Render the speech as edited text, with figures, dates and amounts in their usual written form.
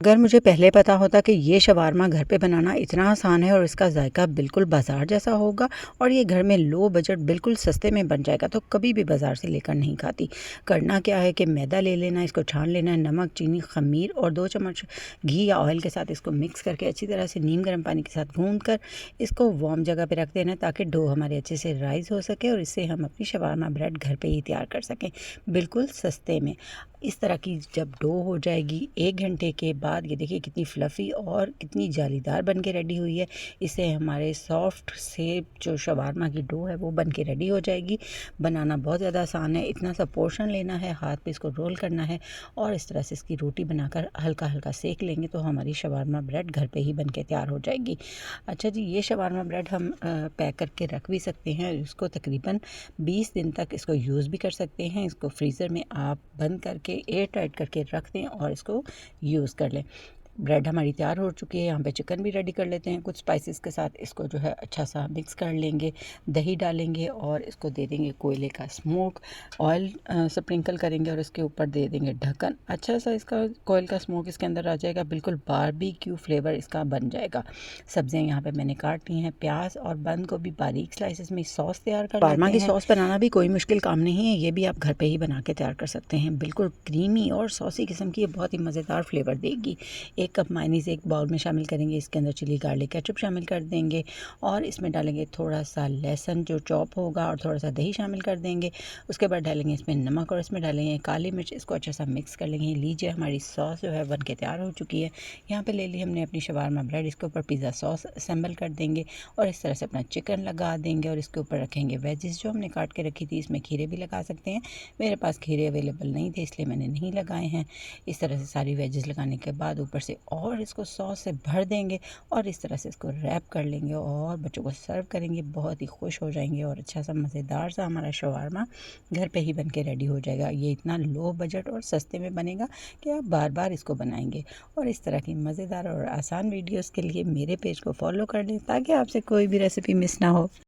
अगर मुझे पहले पता होता कि ये शवारमा घर पे बनाना इतना आसान है और इसका जायका बिल्कुल बाज़ार जैसा होगा और ये घर में लो बजट बिल्कुल सस्ते में बन जाएगा तो कभी भी बाज़ार से लेकर नहीं खाती। करना क्या है कि मैदा ले लेना, इसको छान लेना है, नमक, चीनी, खमीर और 2 चम्मच घी या ऑयल के साथ इसको मिक्स करके अच्छी तरह से नीम गर्म पानी के साथ गूँध कर इसको वार्म जगह पे रख देना है ताकि डो हमारे अच्छे से राइज़ हो सके और इससे हम अपनी शवारमा ब्रेड घर पे ही तैयार कर सकें बिल्कुल सस्ते में। इस तरह की जब डो हो जाएगी 1 घंटे के बाद ये देखिए कितनी फ्लफ़ी और कितनी जालीदार बन के रेडी हुई है। इससे हमारे सॉफ्ट से जो शवारमा की डो है वो बन के रेडी हो जाएगी। बनाना बहुत ज़्यादा आसान है। इतना सा पोर्शन लेना है, हाथ पे इसको रोल करना है और इस तरह से इसकी रोटी बनाकर हल्का हल्का सेक लेंगे तो हमारी शवारमा ब्रेड घर पे ही बन के तैयार हो जाएगी। अच्छा जी, ये शवारमा ब्रेड हम पैक करके रख भी सकते हैं। इसको तकरीबन 20 दिन तक इसको यूज़ भी कर सकते हैं। इसको फ्रीज़र में आप बंद करके एयर टाइट करके रख दें और इसको यूज़ कर लें। ब्रेड हमारी तैयार हो चुकी है। यहाँ पे चिकन भी रेडी कर लेते हैं। कुछ स्पाइसेस के साथ इसको जो है अच्छा सा मिक्स कर लेंगे, दही डालेंगे और इसको दे देंगे कोयले का स्मोक। ऑयल स्प्रिंकल करेंगे और इसके ऊपर दे देंगे ढक्कन। अच्छा सा इसका कोयल का स्मोक इसके अंदर आ जाएगा, बिल्कुल बारबेक्यू फ्लेवर इसका बन जाएगा। सब्जियाँ यहाँ पे मैंने काट ली हैं, प्याज और बंद गोभी बारीक स्लाइसेस में सॉस तैयार कर लेते हैं। शवारमा की सॉस बनाना भी कोई मुश्किल काम नहीं है, ये भी आप घर पे ही बना के तैयार कर सकते हैं। बिल्कुल क्रीमी और सॉसी किस्म की, ये बहुत ही मज़ेदार फ्लेवर देगी। 1 कप मायोनीज़ एक बाउल में शामिल करेंगे, इसके अंदर चिली गार्लिक केचप शामिल कर देंगे और इसमें डालेंगे थोड़ा सा लहसुन जो चॉप होगा और थोड़ा सा दही शामिल कर देंगे। उसके बाद डालेंगे इसमें नमक और इसमें डालेंगे काली मिर्च। इसको अच्छा सा मिक्स कर लेंगे। लीजिए हमारी सॉस जो है बन के तैयार हो चुकी है। यहाँ पे ले ली हमने अपनी शवारमा ब्रेड, इसके ऊपर पिज़्ज़ा सॉस असेंबल कर देंगे और इस तरह से अपना चिकन लगा देंगे और इसके ऊपर रखेंगे वेजिस जो हमने काट के रखी थी। इसमें खीरे भी लगा सकते हैं, मेरे पास खीरे अवेलेबल नहीं थे इसलिए मैंने नहीं लगाए हैं। इस तरह से सारी वेजिस लगाने के बाद ऊपर से और इसको सॉस से भर देंगे और इस तरह से इसको रैप कर लेंगे और बच्चों को सर्व करेंगे। बहुत ही खुश हो जाएंगे और अच्छा सा मज़ेदार सा हमारा शवारमा घर पे ही बन के रेडी हो जाएगा। ये इतना लो बजट और सस्ते में बनेगा कि आप बार बार इसको बनाएंगे। और इस तरह की मज़ेदार और आसान वीडियोज़ के लिए मेरे पेज को फॉलो कर लें ताकि आपसे कोई भी रेसिपी मिस ना हो।